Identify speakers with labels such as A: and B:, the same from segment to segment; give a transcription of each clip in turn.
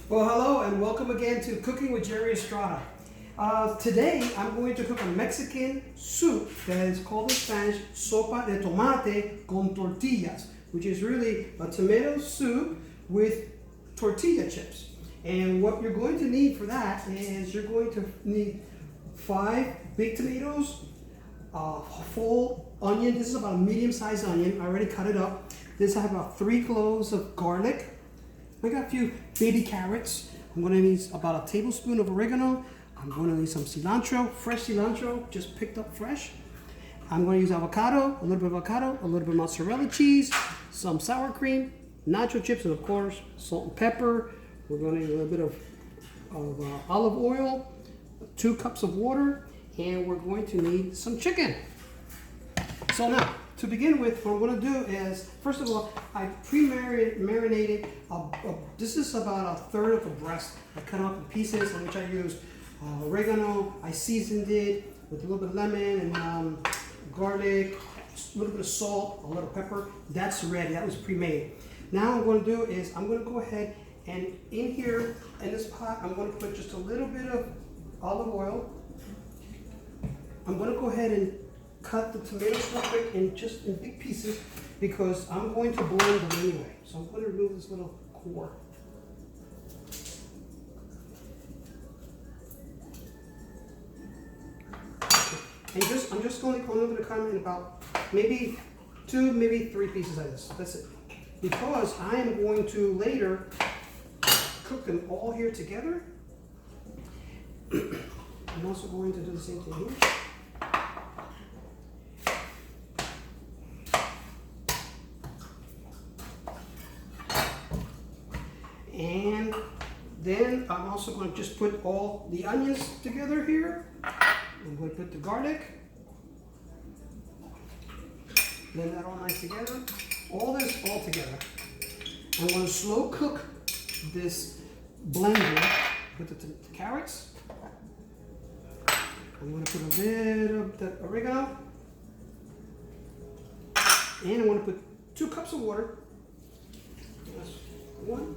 A: Well, hello and welcome again to Cooking with Jerry Estrada. Today I'm going to cook a Mexican soup that is called in Spanish sopa de tomate con tortillas, which is really a tomato soup with tortilla chips. And what you're going to need for that is you're going to need 5 big tomatoes, a full onion. This is about a medium-sized onion. I already cut it up. This I have about 3 cloves of garlic. I got a few baby carrots. I'm going to need about a tablespoon of oregano. I'm going to need some cilantro, fresh cilantro, just picked up fresh. I'm going to use avocado, a little bit of avocado, a little bit of mozzarella cheese, some sour cream, nacho chips, and of course, salt and pepper. We're going to need a little bit of olive oil, 2 cups of water, and we're going to need some chicken. So now, to begin with, what I'm going to do is, first of all, I pre-marinated, this is about 1/3 of a breast. I cut off in pieces, in which I used oregano. I seasoned it with a little bit of lemon and garlic, a little bit of salt, a little pepper. That's ready. That was pre-made. Now what I'm going to do is I'm going to go ahead and in here, in this pot, I'm going to put just a little bit of olive oil. I'm going to go ahead and cut the tomatoes real quick in big pieces because I'm going to blend them anyway. So I'm going to remove this little core. And I'm just going to cut them in about maybe 2, maybe 3 pieces of this. That's it. Because I am going to later cook them all here together. I'm also going to do the same thing here. And then I'm also going to just put all the onions together here. I'm going to put the garlic. Blend that all nice together. All this all together. I'm going to slow cook this blender with the carrots. I'm going to put a bit of the oregano. And I'm going to put 2 cups of water. That's 1.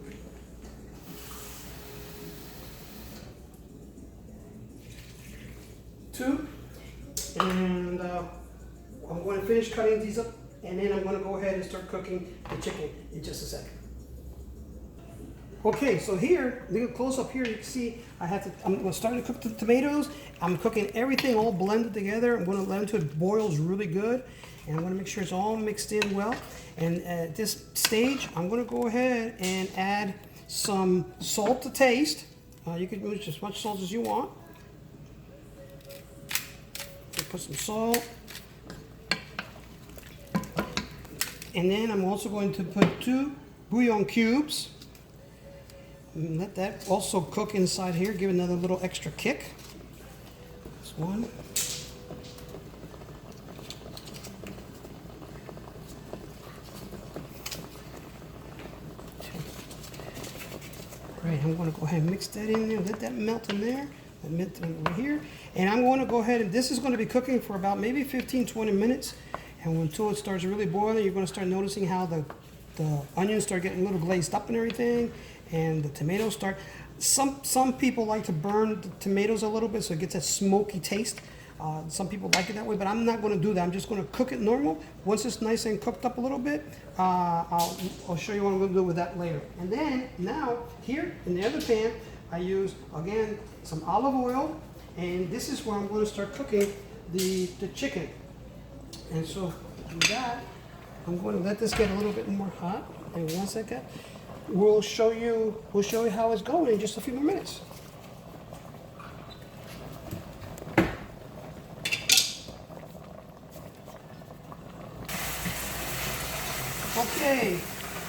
A: 2, and I'm going to finish cutting these up, and then I'm going to go ahead and start cooking the chicken in just a second. Okay, so here, look close up here, you can see I'm going to start to cook the tomatoes. I'm cooking everything all blended together. I'm going to let it until it boils really good, and I'm going to make sure it's all mixed in well. And at this stage, I'm going to go ahead and add some salt to taste. You can use as much salt as you want. Put some salt, and then I'm also going to put 2 bouillon cubes and let that also cook inside here, give it another little extra kick. That's 1. 2. Great, I'm going to go ahead and mix that in there, let that melt in there. Over here, and I'm going to go ahead and this is going to be cooking for about maybe 15-20 minutes, and until it starts really boiling, you're going to start noticing how the onions start getting a little glazed up and everything, and the tomatoes start. Some people like to burn the tomatoes a little bit so it gets a smoky taste. Some people like it that way, but I'm not going to do that. I'm just going to cook it normal. Once it's nice and cooked up a little bit, I'll show you what I'm going to do with that later. And then now here in the other pan, I use, again, some olive oil, and this is where I'm going to start cooking the chicken. And so, with that, I'm going to let this get a little bit more hot. And once I get, we'll show you how it's going in just a few more minutes. Okay.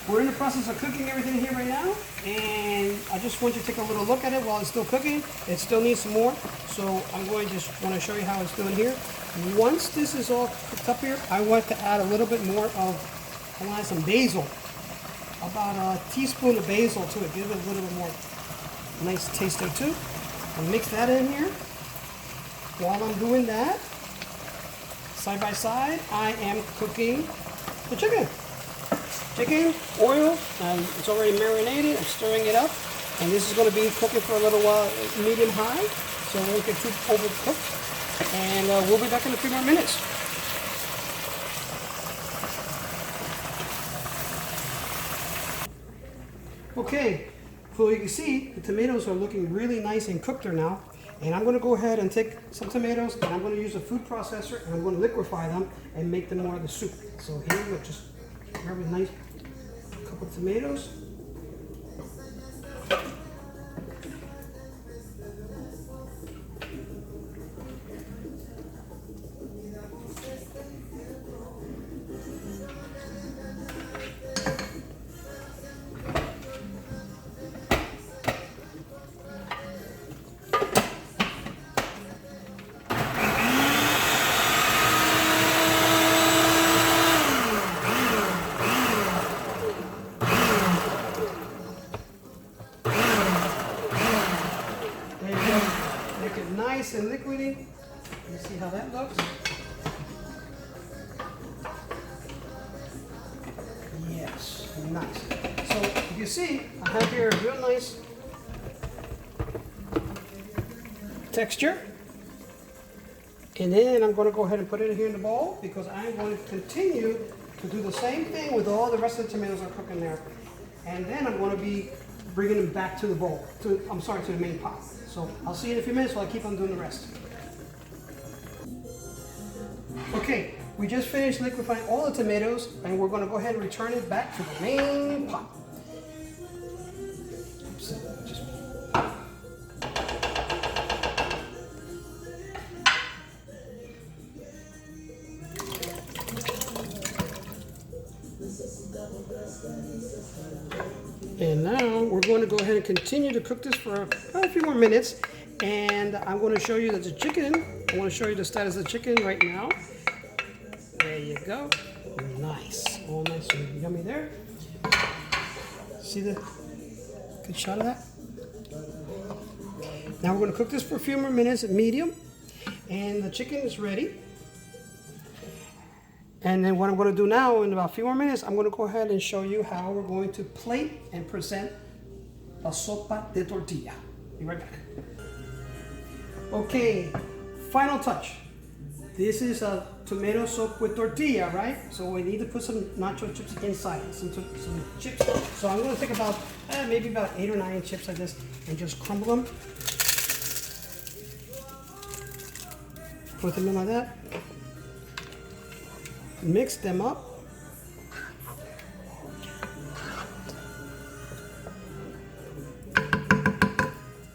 A: We're in the process of cooking everything here right now, and I just want you to take a little look at it while it's still cooking. It still needs some more, so I'm going to just want to show you how it's doing here. Once this is all cooked up here, I want to add a little bit more of, I want to add some basil, about a teaspoon of basil to it, give it a little bit more nice taste there too. And mix that in here. While I'm doing that, side by side, I am cooking the chicken. Chicken, oil, it's already marinated. I'm stirring it up. And this is going to be cooking for a little while, medium high, so it won't get too overcooked. And we'll be back in a few more minutes. Okay, so you can see the tomatoes are looking really nice and cooked there now. And I'm going to go ahead and take some tomatoes and I'm going to use a food processor and I'm going to liquefy them and make them more of the soup. So here we go, just grab a nice couple of tomatoes. Nice and liquidy. You see how that looks? Yes, nice. So you see, I have here a real nice texture. And then I'm going to go ahead and put it here in the bowl because I'm going to continue to do the same thing with all the rest of the tomatoes I'm cooking there. And then I'm going to be bringing them back to the bowl, to the main pot. So I'll see you in a few minutes while I keep on doing the rest. Okay, we just finished liquefying all the tomatoes and we're going to go ahead and return it back to the main pot. And now we're going to go ahead and continue to cook this for a few more minutes. And I'm going to show you that the chicken, I want to show you the status of the chicken right now. There you go. Nice. All nice and yummy there. See the good shot of that? Now we're going to cook this for a few more minutes at medium. And the chicken is ready. And then what I'm going to do now, in about a few more minutes, I'm going to go ahead and show you how we're going to plate and present la sopa de tortilla. Be right back. Okay, final touch. This is a tomato soup with tortilla, right? So we need to put some nacho chips inside, some chips. So I'm going to take about, maybe about 8 or 9 chips like this and just crumble them. Put them in like that. Mix them up.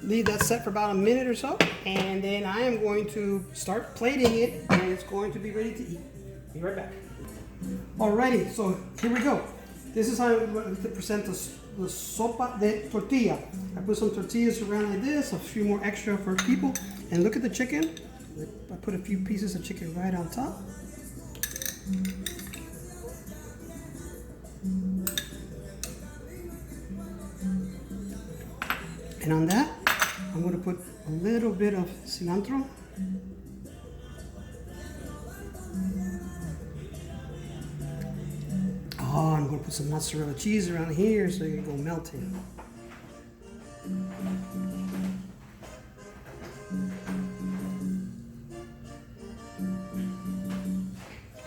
A: Leave that set for about a minute or so, and then I am going to start plating it, and it's going to be ready to eat. Be right back. Alrighty, so here we go. This is how I'm going to present the sopa de tortilla. I put some tortillas around like this, a few more extra for people, and look at the chicken. I put a few pieces of chicken right on top. And on that, I'm going to put a little bit of cilantro. Oh, I'm going to put some mozzarella cheese around here so it can go melting.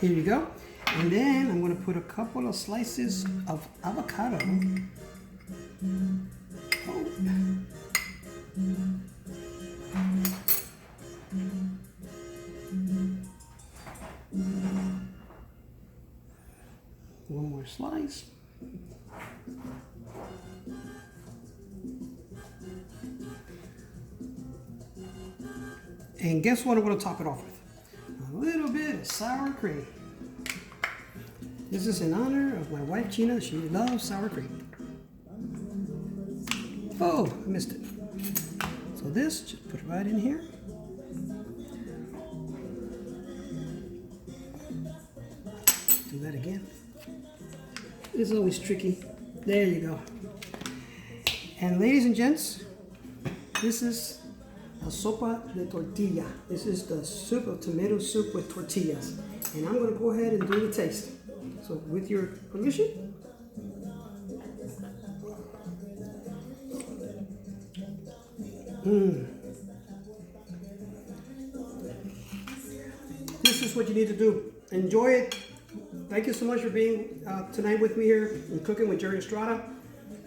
A: Here you go. And then I'm going to put a couple of slices of avocado. Oh. One more slice. And guess what I'm going to top it off with? A little bit of sour cream. This is in honor of my wife Gina. She loves sour cream. Oh, I missed it. So this, just put it right in here. Do that again. It's always tricky. There you go. And ladies and gents, this is a sopa de tortilla. This is the soup of tomato soup with tortillas. And I'm going to go ahead and do the taste. So with your permission. This is what you need to do. Enjoy it. Thank you so much for being tonight with me here in Cooking with Jerry Estrada.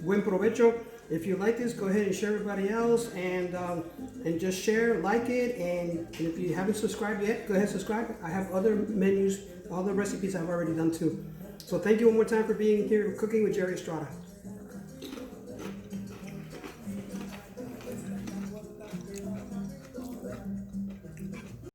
A: Buen provecho. If you like this, go ahead and share everybody else, and just share, like it, and if you haven't subscribed yet, go ahead and subscribe. I have other menus, other recipes I've already done too. So thank you one more time for being here Cooking with Jerry Estrada.